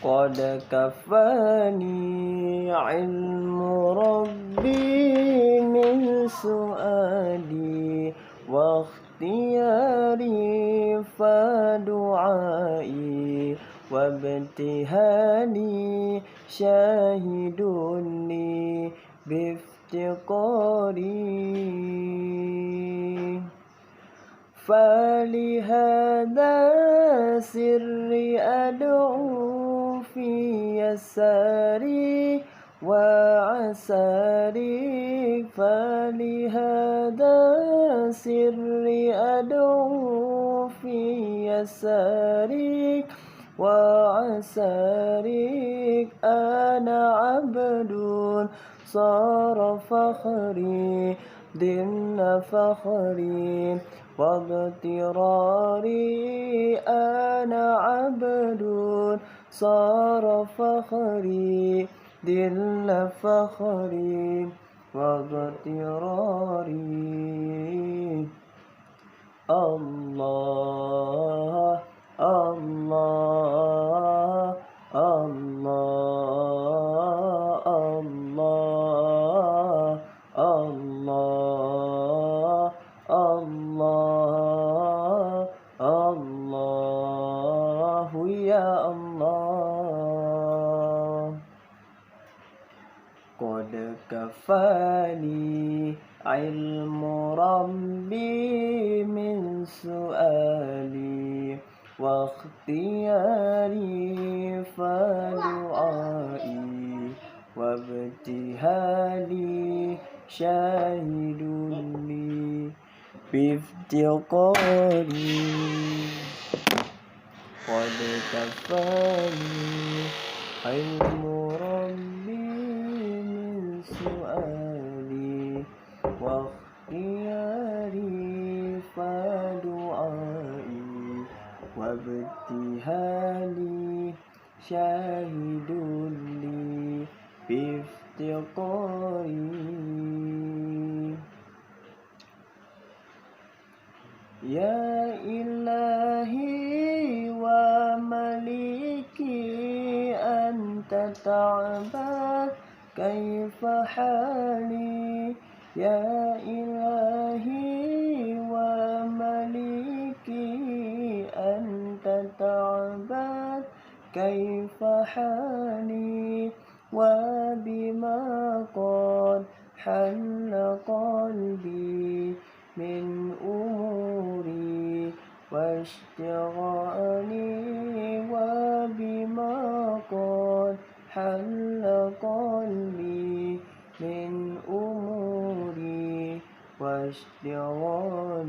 قد كفاني علم ربي من سؤالي واختياري فدعائي وابتهالي شاهد لي بافتقاري فلهذا سري أدعو في يساري وعساري فلهذا سري أدعو في يساري وعساري أنا عبد صار فخري ضمن فخري واغتراري أنا عبد صار فخري ذل فخري واغتراري الله الله الله الله الله الله الله يا الله قد كفاني علم ربي من سؤالي واختياري فدعائي وابتهالي شاهد لي بافتقاري قد كفاني علم ربي من سؤالي واختياري فدعائي وابتهالي شاهد لي بافتقاري يا إلهي ومليكي أنت تعبد كيف حالي يا إلهي ومليكي أنت تعبد كيف حالي وبما قد حل قلبي من أموري واشتغالي وبما قد حل قلبي من أموري واشتغالي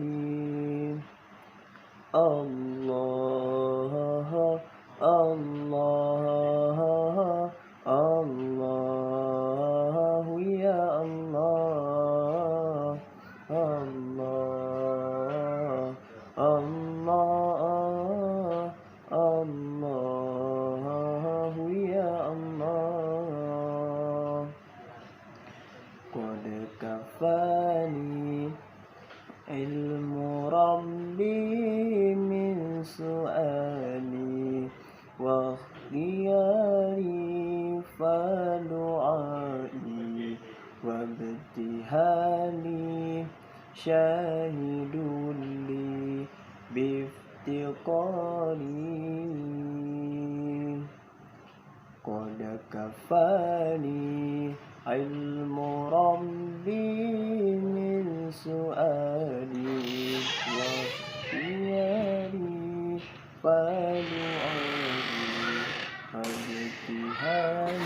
الله الله الله يا الله الله الله الله يا الله قد كفاني علم ربي من سؤالي واختياري فدعائي وابتهالي شاهد لي بافتقاري قد كفاني علم ربي من سؤالي واختياري فدعائي وابتهالي